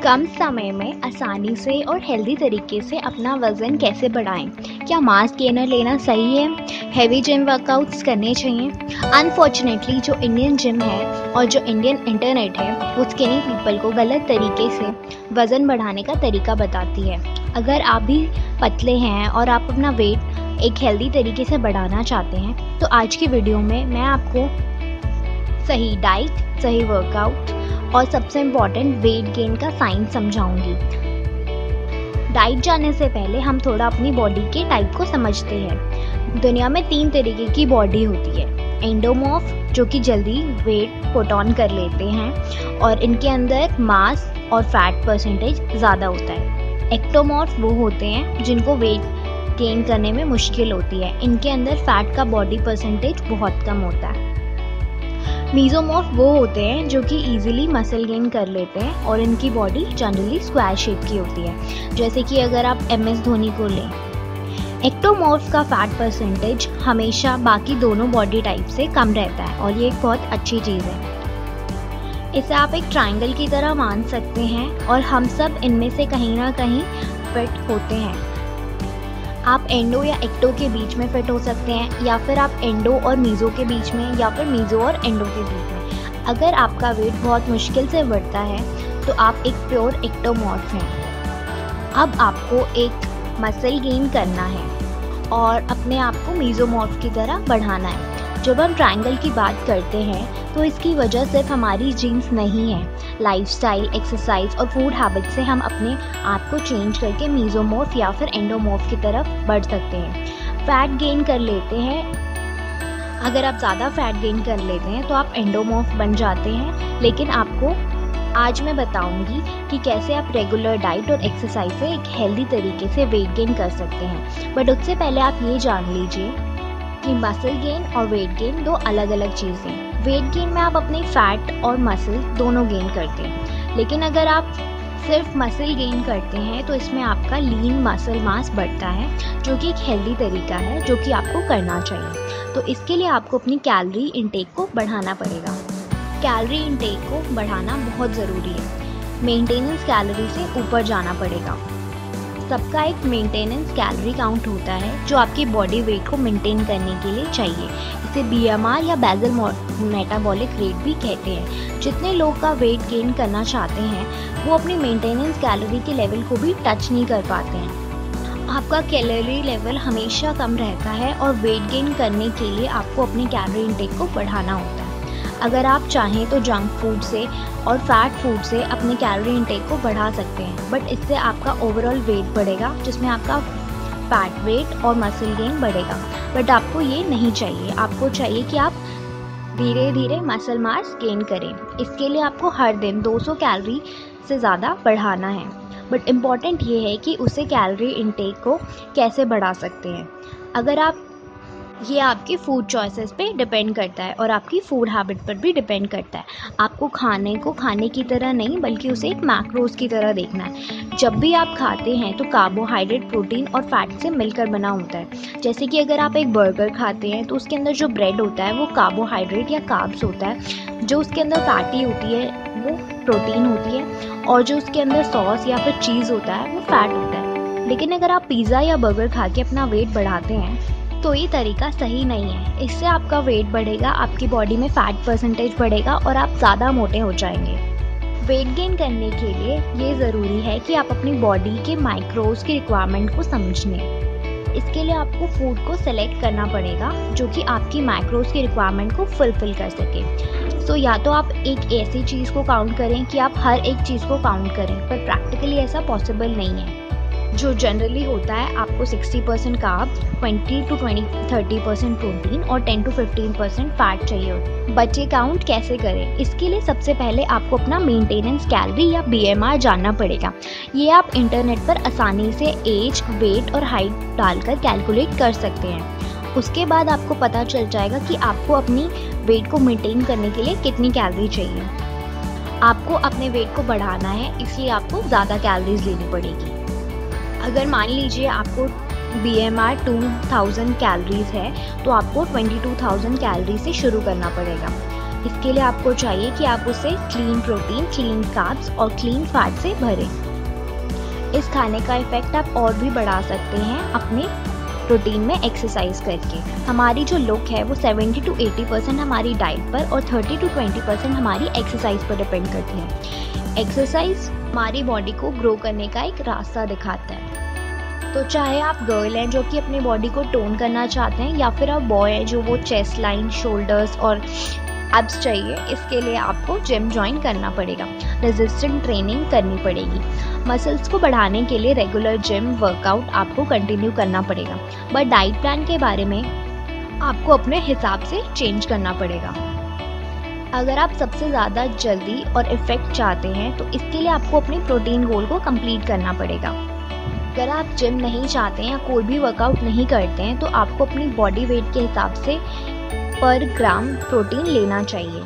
कम समय में आसानी से और हेल्दी तरीके से अपना वज़न कैसे बढ़ाएं? क्या मास गेनर लेना सही है? हेवी जिम वर्कआउट्स करने चाहिए? अनफॉर्चुनेटली जो इंडियन जिम है और जो इंडियन इंटरनेट है वो स्किनी पीपल को गलत तरीके से वज़न बढ़ाने का तरीका बताती है। अगर आप भी पतले हैं और आप अपना वेट एक हेल्दी तरीके से बढ़ाना चाहते हैं तो आज की वीडियो में मैं आपको सही डाइट, सही वर्कआउट और सबसे इम्पॉर्टेंट वेट गेन का साइंस समझाऊंगी। डाइट जानने से पहले हम थोड़ा अपनी बॉडी के टाइप को समझते हैं। दुनिया में 3 तरीके की बॉडी होती है। एंडोमॉर्फ जो कि जल्दी वेट पुट ऑन कर लेते हैं और इनके अंदर मास और फैट परसेंटेज ज़्यादा होता है। एक्टोमॉर्फ वो होते हैं जिनको वेट गेन करने में मुश्किल होती है। इनके अंदर फैट का बॉडी परसेंटेज बहुत कम होता है। मीज़ोमॉर्फ वो होते हैं जो कि इजीली मसल गेन कर लेते हैं और इनकी बॉडी जनरली स्क्वायर शेप की होती है, जैसे कि अगर आप MS धोनी को लें। एक्टोमॉर्फ का फैट परसेंटेज हमेशा बाकी दोनों बॉडी टाइप से कम रहता है और ये एक बहुत अच्छी चीज़ है। इसे आप एक ट्रायंगल की तरह मान सकते हैं और हम सब इनमें से कहीं ना कहीं फिट होते हैं। आप एंडो या एक्टो के बीच में फिट हो सकते हैं या फिर आप एंडो और मीज़ो के बीच में या फिर मीज़ो और एंडो के बीच में। अगर आपका वेट बहुत मुश्किल से बढ़ता है तो आप एक प्योर एक्टोमॉर्फ हैं। अब आपको एक मसल गेन करना है और अपने आप को मीज़ोमॉर्फ की तरह बढ़ाना है। जब हम ट्रायंगल की बात करते हैं तो इसकी वजह सिर्फ हमारी जीन्स नहीं है, लाइफस्टाइल, एक्सरसाइज और फूड हैबिट से हम अपने आप को चेंज करके मीज़ोमॉर्फ या फिर एंडोमॉर्फ की तरफ बढ़ सकते हैं। फैट गेन कर लेते हैं, अगर आप ज़्यादा फैट गेन कर लेते हैं तो आप एंडोमॉर्फ बन जाते हैं। लेकिन आपको आज मैं बताऊंगी कि कैसे आप रेगुलर डाइट और एक्सरसाइज से एक हेल्दी तरीके से वेट गेन कर सकते हैं। बट उससे पहले आप ये जान लीजिए कि मसल गेन और वेट गेन 2 अलग अलग चीज़ें हैं। वेट गेन में आप अपनी फैट और मसल दोनों गेन करते हैं, लेकिन अगर आप सिर्फ मसल गेन करते हैं तो इसमें आपका लीन मसल मास बढ़ता है, जो कि एक हेल्दी तरीका है जो कि आपको करना चाहिए। तो इसके लिए आपको अपनी कैलोरी इंटेक को बढ़ाना पड़ेगा। कैलोरी इंटेक को बढ़ाना बहुत ज़रूरी है। मेंटेनेंस कैलोरी से ऊपर जाना पड़ेगा। सबका एक मेंटेनेंस कैलोरी काउंट होता है जो आपकी बॉडी वेट को मेंटेन करने के लिए चाहिए। इसे BMR या बेसल मेटाबॉलिक रेट भी कहते हैं। जितने लोग का वेट गेन करना चाहते हैं वो अपनी मेंटेनेंस कैलोरी के लेवल को भी टच नहीं कर पाते हैं। आपका कैलोरी लेवल हमेशा कम रहता है और वेट गेन करने के लिए आपको अपनी कैलोरी इंटेक को बढ़ाना होता है। अगर आप चाहें तो जंक फूड से और फैट फूड से अपने कैलोरी इंटेक को बढ़ा सकते हैं, बट इससे आपका ओवरऑल वेट बढ़ेगा जिसमें आपका फैट वेट और मसल गेन बढ़ेगा। बट आपको ये नहीं चाहिए। आपको चाहिए कि आप धीरे धीरे मसल मास गेन करें। इसके लिए आपको हर दिन 200 कैलोरी से ज़्यादा बढ़ाना है। बट इम्पॉर्टेंट ये है कि उसे कैलोरी इंटेक को कैसे बढ़ा सकते हैं। अगर आप ये आपके फूड चॉइसेस पे डिपेंड करता है और आपकी फूड हैबिट पर भी डिपेंड करता है। आपको खाने को खाने की तरह नहीं बल्कि उसे एक मैक्रोज की तरह देखना है। जब भी आप खाते हैं तो कार्बोहाइड्रेट, प्रोटीन और फैट से मिलकर बना होता है। जैसे कि अगर आप एक बर्गर खाते हैं तो उसके अंदर जो ब्रेड होता है वो कार्बोहाइड्रेट या कार्ब्स होता है, जो उसके अंदर फैटी होती है वो प्रोटीन होती है और जो उसके अंदर सॉस या फिर चीज़ होता है वो फैट होता है। लेकिन अगर आप पिज़्ज़ा या बर्गर खा के अपना वेट बढ़ाते हैं तो ये तरीका सही नहीं है। इससे आपका वेट बढ़ेगा, आपकी बॉडी में फैट परसेंटेज बढ़ेगा और आप ज़्यादा मोटे हो जाएंगे। वेट गेन करने के लिए ये ज़रूरी है कि आप अपनी बॉडी के माइक्रोज की रिक्वायरमेंट को समझें। इसके लिए आपको फूड को सेलेक्ट करना पड़ेगा जो कि आपकी माइक्रोज की रिक्वायरमेंट को फुलफिल कर सके। सो या तो आप एक ऐसी चीज़ को काउंट करें कि आप हर एक चीज़ को काउंट करें, पर प्रैक्टिकली ऐसा पॉसिबल नहीं है। जो जनरली होता है आपको 60% कार्ब, 20 to 30% प्रोटीन और 10 to 15% फैट चाहिए होता है। बचे काउंट कैसे करें? इसके लिए सबसे पहले आपको अपना मेंटेनेंस कैलोरी या BMR जानना पड़ेगा। ये आप इंटरनेट पर आसानी से एज, वेट और हाइट डालकर कैलकुलेट कर सकते हैं। उसके बाद आपको पता चल जाएगा कि आपको अपनी वेट को मेंटेन करने के लिए कितनी कैलोरी चाहिए। आपको अपने वेट को बढ़ाना है, इसलिए आपको ज़्यादा कैलोरीज लेनी पड़ेगी। अगर मान लीजिए आपको BMR 2000 कैलोरीज है तो आपको 22,000 कैलोरी से शुरू करना पड़ेगा। इसके लिए आपको चाहिए कि आप उसे क्लीन प्रोटीन, क्लीन कार्ब्स और क्लीन फैट से भरें। इस खाने का इफ़ेक्ट आप और भी बढ़ा सकते हैं अपने रूटीन में एक्सरसाइज करके। हमारी जो लुक है वो 70 to 80% हमारी डाइट पर और 30 to 20% हमारी एक्सरसाइज पर डिपेंड करती है। एक्सरसाइज हमारी बॉडी को ग्रो करने का एक रास्ता दिखाता है। तो चाहे आप गर्ल हैं जो कि अपनी बॉडी को टोन करना चाहते हैं, या फिर आप बॉय हैं जो वो चेस्ट लाइन, शोल्डर्स और एब्स चाहिए, इसके लिए आपको जिम ज्वाइन करना पड़ेगा। रेजिस्टेंट ट्रेनिंग करनी पड़ेगी। मसल्स को बढ़ाने के लिए रेगुलर जिम वर्कआउट आपको कंटिन्यू करना पड़ेगा। बट डाइट प्लान के बारे में आपको अपने हिसाब से चेंज करना पड़ेगा। अगर आप सबसे ज़्यादा जल्दी और इफ़ेक्ट चाहते हैं तो इसके लिए आपको अपने प्रोटीन गोल को कंप्लीट करना पड़ेगा। अगर आप जिम नहीं चाहते हैं या कोई भी वर्कआउट नहीं करते हैं तो आपको अपनी बॉडी वेट के हिसाब से पर ग्राम प्रोटीन लेना चाहिए।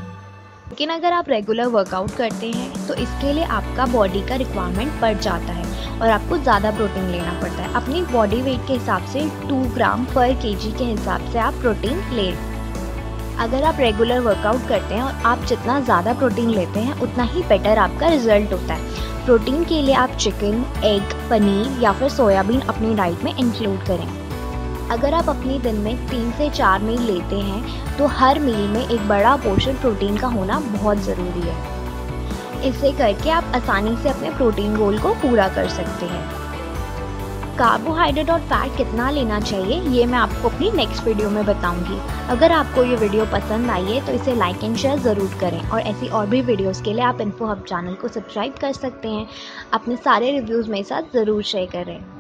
लेकिन अगर आप रेगुलर वर्कआउट करते हैं तो इसके लिए आपका बॉडी का रिक्वायरमेंट बढ़ जाता है और आपको ज़्यादा प्रोटीन लेना पड़ता है। अपनी बॉडी वेट के हिसाब से 2 ग्राम पर केजी के हिसाब से आप प्रोटीन लें। अगर आप रेगुलर वर्कआउट करते हैं और आप जितना ज़्यादा प्रोटीन लेते हैं उतना ही बेटर आपका रिजल्ट होता है। प्रोटीन के लिए आप चिकन, एग, पनीर या फिर सोयाबीन अपनी डाइट में इंक्लूड करें। अगर आप अपने दिन में 3 से 4 मील लेते हैं तो हर मील में एक बड़ा पोर्शन प्रोटीन का होना बहुत ज़रूरी है। इससे करके आप आसानी से अपने प्रोटीन गोल को पूरा कर सकते हैं। कार्बोहाइड्रेट और फैट कितना लेना चाहिए ये मैं आपको अपनी नेक्स्ट वीडियो में बताऊंगी। अगर आपको ये वीडियो पसंद आई है तो इसे लाइक एंड शेयर ज़रूर करें, और ऐसी और भी वीडियोस के लिए आप इन्फो हब चैनल को सब्सक्राइब कर सकते हैं। अपने सारे रिव्यूज़ मेरे साथ ज़रूर शेयर करें।